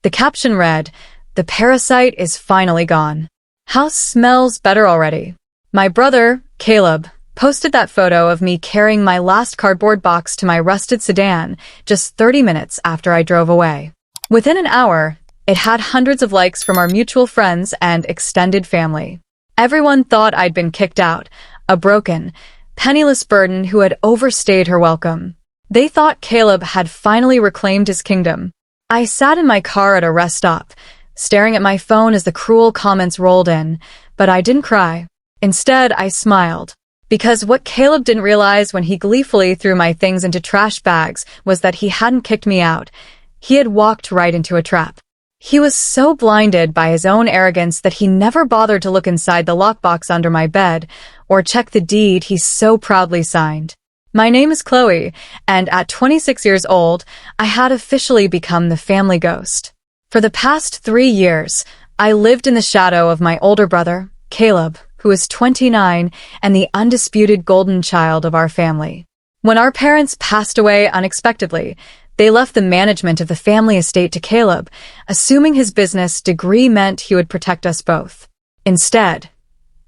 The caption read, "The parasite is finally gone. House smells better already." My brother, Caleb, posted that photo of me carrying my last cardboard box to my rusted sedan just 30 minutes after I drove away. Within an hour, it had hundreds of likes from our mutual friends and extended family. Everyone thought I'd been kicked out, a broken, penniless burden who had overstayed her welcome. They thought Caleb had finally reclaimed his kingdom. I sat in my car at a rest stop, staring at my phone as the cruel comments rolled in, but I didn't cry. Instead, I smiled. Because what Caleb didn't realize when he gleefully threw my things into trash bags was that he hadn't kicked me out. He had walked right into a trap. He was so blinded by his own arrogance that he never bothered to look inside the lockbox under my bed or check the deed he so proudly signed. My name is Chloe, and at 26 years old, I had officially become the family ghost. For the past 3 years, I lived in the shadow of my older brother, Caleb, who is 29 and the undisputed golden child of our family. When our parents passed away unexpectedly, they left the management of the family estate to Caleb, assuming his business degree meant he would protect us both. Instead,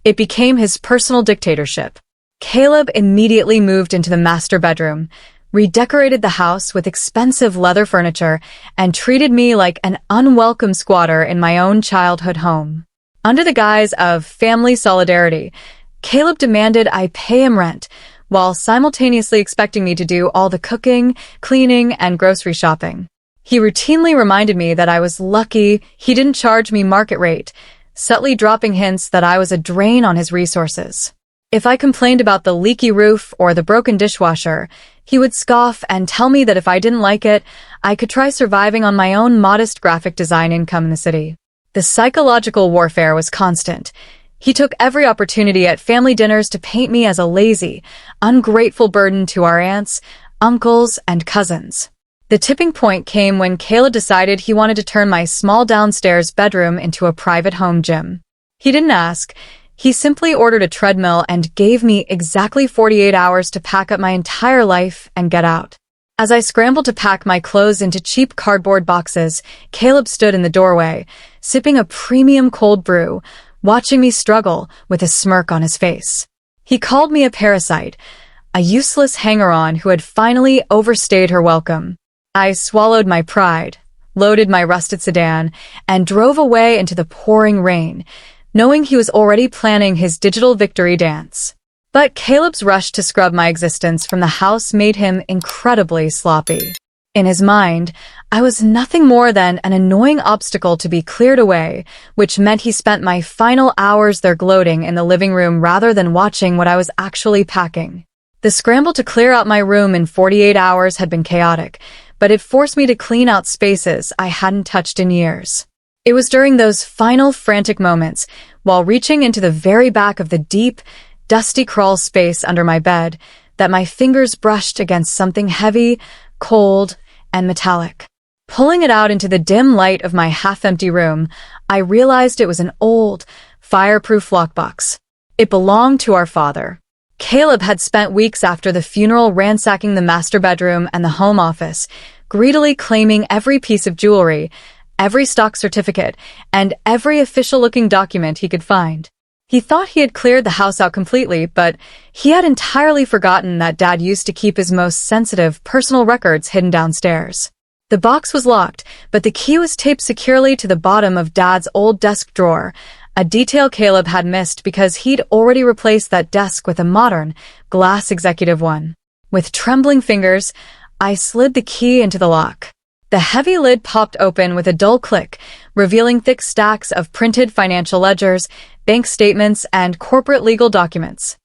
it became his personal dictatorship. Caleb immediately moved into the master bedroom, redecorated the house with expensive leather furniture, and treated me like an unwelcome squatter in my own childhood home. Under the guise of family solidarity, Caleb demanded I pay him rent, while simultaneously expecting me to do all the cooking, cleaning, and grocery shopping. He routinely reminded me that I was lucky he didn't charge me market rate, subtly dropping hints that I was a drain on his resources. If I complained about the leaky roof or the broken dishwasher, he would scoff and tell me that if I didn't like it, I could try surviving on my own modest graphic design income in the city. The psychological warfare was constant. He took every opportunity at family dinners to paint me as a lazy, ungrateful burden to our aunts, uncles, and cousins. The tipping point came when Kayla decided he wanted to turn my small downstairs bedroom into a private home gym. He didn't ask. He simply ordered a treadmill and gave me exactly 48 hours to pack up my entire life and get out. As I scrambled to pack my clothes into cheap cardboard boxes, Caleb stood in the doorway, sipping a premium cold brew, watching me struggle with a smirk on his face. He called me a parasite, a useless hanger-on who had finally overstayed her welcome. I swallowed my pride, loaded my rusted sedan, and drove away into the pouring rain, knowing he was already planning his digital victory dance. But Caleb's rush to scrub my existence from the house made him incredibly sloppy. In his mind, I was nothing more than an annoying obstacle to be cleared away, which meant he spent my final hours there gloating in the living room rather than watching what I was actually packing. The scramble to clear out my room in 48 hours had been chaotic, but it forced me to clean out spaces I hadn't touched in years. It was during those final frantic moments, while reaching into the very back of the deep, dusty crawl space under my bed, that my fingers brushed against something heavy, cold, and metallic. Pulling it out into the dim light of my half-empty room, I realized it was an old, fireproof lockbox. It belonged to our father. Caleb had spent weeks after the funeral ransacking the master bedroom and the home office, greedily claiming every piece of jewelry, every stock certificate, and every official-looking document he could find. He thought he had cleared the house out completely, but he had entirely forgotten that Dad used to keep his most sensitive personal records hidden downstairs. The box was locked, but the key was taped securely to the bottom of Dad's old desk drawer, a detail Caleb had missed because he'd already replaced that desk with a modern, glass executive one. With trembling fingers, I slid the key into the lock. The heavy lid popped open with a dull click, revealing thick stacks of printed financial ledgers, bank statements, and corporate legal documents.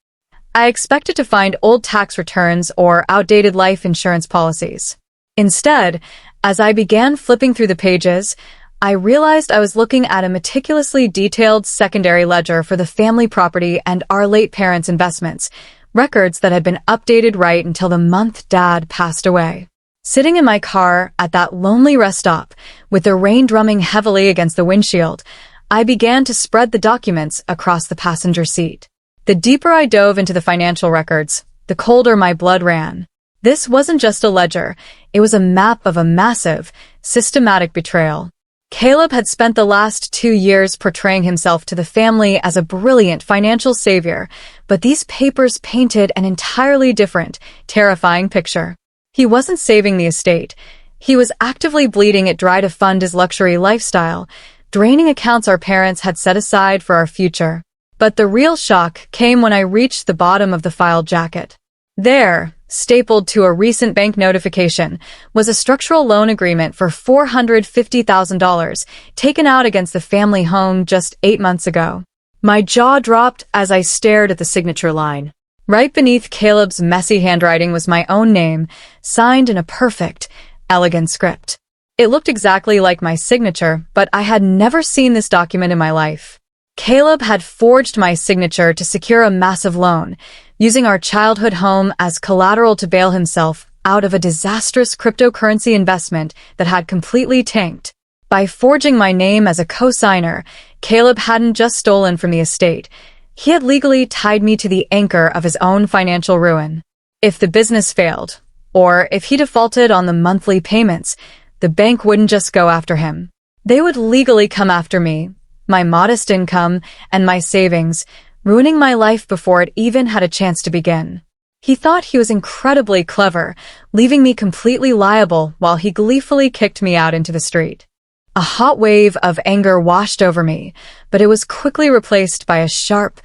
I expected to find old tax returns or outdated life insurance policies. Instead, as I began flipping through the pages, I realized I was looking at a meticulously detailed secondary ledger for the family property and our late parents' investments, records that had been updated right until the month Dad passed away. Sitting in my car at that lonely rest stop, with the rain drumming heavily against the windshield, I began to spread the documents across the passenger seat. The deeper I dove into the financial records, the colder my blood ran. This wasn't just a ledger, it was a map of a massive, systematic betrayal. Caleb had spent the last 2 years portraying himself to the family as a brilliant financial savior, but these papers painted an entirely different, terrifying picture. He wasn't saving the estate. He was actively bleeding it dry to fund his luxury lifestyle, draining accounts our parents had set aside for our future. But the real shock came when I reached the bottom of the file jacket. There, stapled to a recent bank notification, was a structural loan agreement for $450,000 taken out against the family home just 8 months ago. My jaw dropped as I stared at the signature line. Right beneath Caleb's messy handwriting was my own name, signed in a perfect, elegant script. It looked exactly like my signature, but I had never seen this document in my life. Caleb had forged my signature to secure a massive loan, using our childhood home as collateral to bail himself out of a disastrous cryptocurrency investment that had completely tanked. By forging my name as a co-signer, Caleb hadn't just stolen from the estate. He had legally tied me to the anchor of his own financial ruin. If the business failed, or if he defaulted on the monthly payments, the bank wouldn't just go after him. They would legally come after me, my modest income, and my savings, ruining my life before it even had a chance to begin. He thought he was incredibly clever, leaving me completely liable while he gleefully kicked me out into the street. A hot wave of anger washed over me, but it was quickly replaced by a sharp,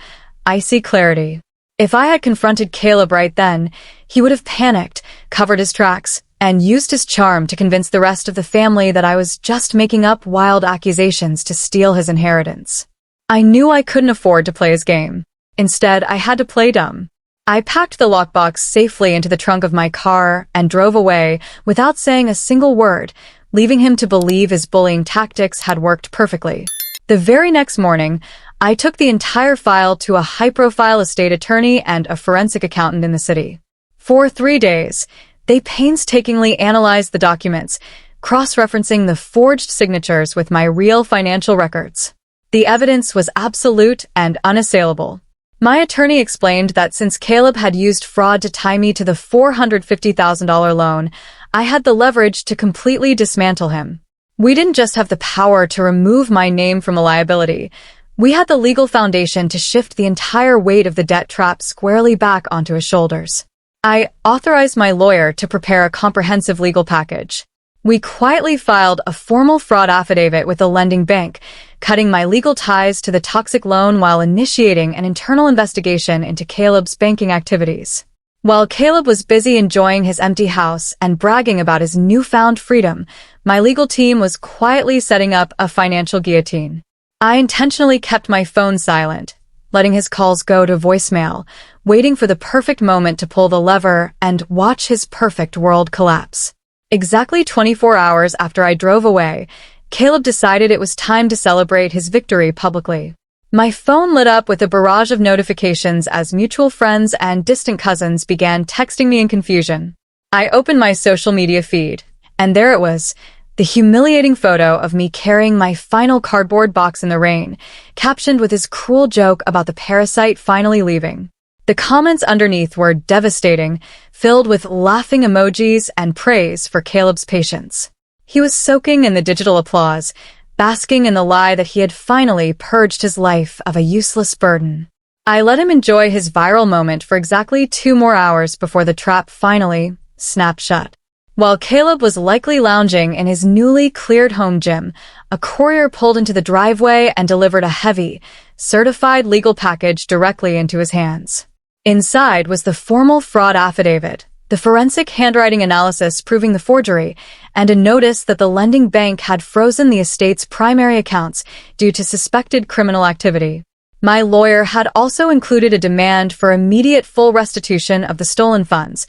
icy clarity. If I had confronted Caleb right then, he would have panicked, covered his tracks, and used his charm to convince the rest of the family that I was just making up wild accusations to steal his inheritance. I knew I couldn't afford to play his game. Instead, I had to play dumb. I packed the lockbox safely into the trunk of my car and drove away without saying a single word, leaving him to believe his bullying tactics had worked perfectly. The very next morning, I took the entire file to a high-profile estate attorney and a forensic accountant in the city. For 3 days, they painstakingly analyzed the documents, cross-referencing the forged signatures with my real financial records. The evidence was absolute and unassailable. My attorney explained that since Caleb had used fraud to tie me to the $450,000 loan, I had the leverage to completely dismantle him. We didn't just have the power to remove my name from a liability. We had the legal foundation to shift the entire weight of the debt trap squarely back onto his shoulders. I authorized my lawyer to prepare a comprehensive legal package. We quietly filed a formal fraud affidavit with the lending bank, cutting my legal ties to the toxic loan while initiating an internal investigation into Caleb's banking activities. While Caleb was busy enjoying his empty house and bragging about his newfound freedom, my legal team was quietly setting up a financial guillotine. I intentionally kept my phone silent, letting his calls go to voicemail, waiting for the perfect moment to pull the lever and watch his perfect world collapse. Exactly 24 hours after I drove away, Caleb decided it was time to celebrate his victory publicly. My phone lit up with a barrage of notifications as mutual friends and distant cousins began texting me in confusion. I opened my social media feed, and there it was, the humiliating photo of me carrying my final cardboard box in the rain, captioned with his cruel joke about the parasite finally leaving. The comments underneath were devastating, filled with laughing emojis and praise for Caleb's patience. He was soaking in the digital applause, basking in the lie that he had finally purged his life of a useless burden. I let him enjoy his viral moment for exactly 2 more hours before the trap finally snapped shut. While Caleb was likely lounging in his newly cleared home gym, a courier pulled into the driveway and delivered a heavy, certified legal package directly into his hands. Inside was the formal fraud affidavit, the forensic handwriting analysis proving the forgery, and a notice that the lending bank had frozen the estate's primary accounts due to suspected criminal activity. My lawyer had also included a demand for immediate full restitution of the stolen funds,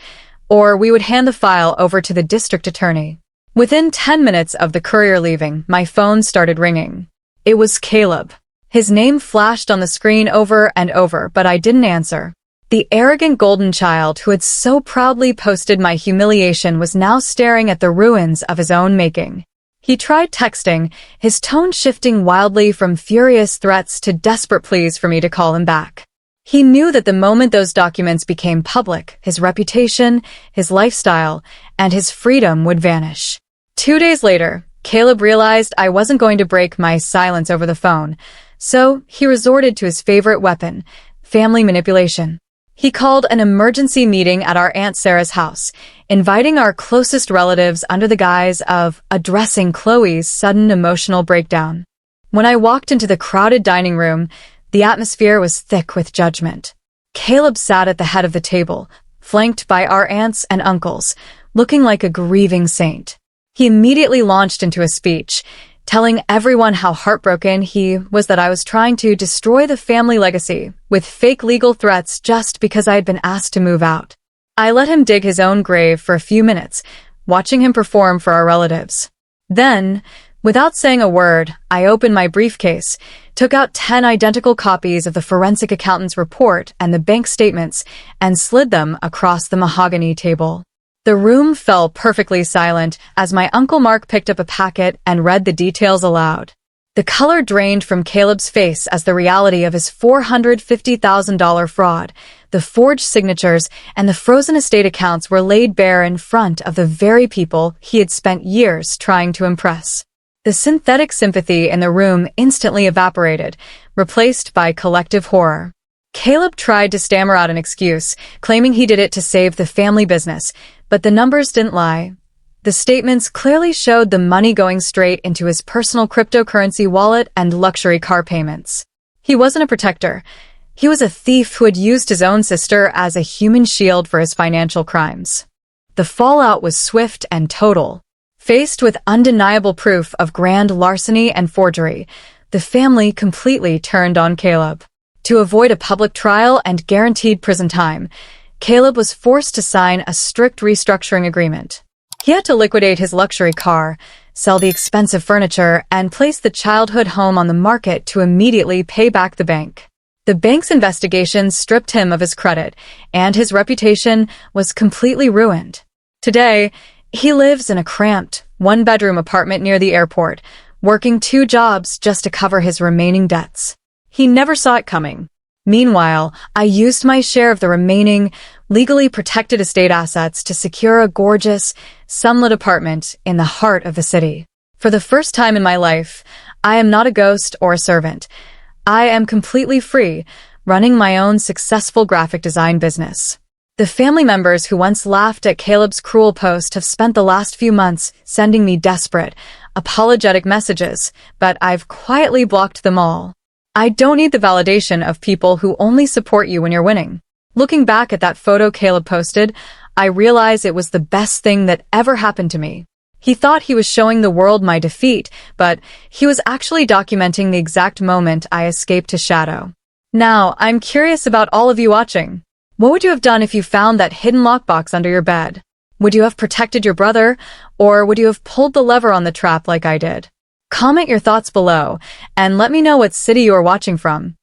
or we would hand the file over to the district attorney. Within 10 minutes of the courier leaving, my phone started ringing. It was Caleb. His name flashed on the screen over and over, but I didn't answer. The arrogant golden child who had so proudly posted my humiliation was now staring at the ruins of his own making. He tried texting, his tone shifting wildly from furious threats to desperate pleas for me to call him back. He knew that the moment those documents became public, his reputation, his lifestyle, and his freedom would vanish. 2 days later, Caleb realized I wasn't going to break my silence over the phone, so he resorted to his favorite weapon, family manipulation. He called an emergency meeting at our Aunt Sarah's house, inviting our closest relatives under the guise of addressing Chloe's sudden emotional breakdown. When I walked into the crowded dining room, the atmosphere was thick with judgment. Caleb sat at the head of the table, flanked by our aunts and uncles, looking like a grieving saint. He immediately launched into a speech, telling everyone how heartbroken he was that I was trying to destroy the family legacy with fake legal threats just because I had been asked to move out. I let him dig his own grave for a few minutes, watching him perform for our relatives. Then, without saying a word, I opened my briefcase, took out 10 identical copies of the forensic accountant's report and the bank statements, and slid them across the mahogany table. The room fell perfectly silent as my Uncle Mark picked up a packet and read the details aloud. The color drained from Caleb's face as the reality of his $450,000 fraud, the forged signatures, and the frozen estate accounts were laid bare in front of the very people he had spent years trying to impress. The synthetic sympathy in the room instantly evaporated, replaced by collective horror. Caleb tried to stammer out an excuse, claiming he did it to save the family business, but the numbers didn't lie. The statements clearly showed the money going straight into his personal cryptocurrency wallet and luxury car payments. He wasn't a protector. He was a thief who had used his own sister as a human shield for his financial crimes. The fallout was swift and total. Faced with undeniable proof of grand larceny and forgery, the family completely turned on Caleb. To avoid a public trial and guaranteed prison time, Caleb was forced to sign a strict restructuring agreement. He had to liquidate his luxury car, sell the expensive furniture, and place the childhood home on the market to immediately pay back the bank. The bank's investigation stripped him of his credit, and his reputation was completely ruined. Today, he lives in a cramped, one-bedroom apartment near the airport, working 2 jobs just to cover his remaining debts. He never saw it coming. Meanwhile, I used my share of the remaining, legally protected estate assets to secure a gorgeous, sunlit apartment in the heart of the city. For the first time in my life, I am not a ghost or a servant. I am completely free, running my own successful graphic design business. The family members who once laughed at Caleb's cruel post have spent the last few months sending me desperate, apologetic messages, but I've quietly blocked them all. I don't need the validation of people who only support you when you're winning. Looking back at that photo Caleb posted, I realize it was the best thing that ever happened to me. He thought he was showing the world my defeat, but he was actually documenting the exact moment I escaped his shadow. Now, I'm curious about all of you watching. What would you have done if you found that hidden lockbox under your bed? Would you have protected your brother, or would you have pulled the lever on the trap like I did? Comment your thoughts below, and let me know what city you are watching from.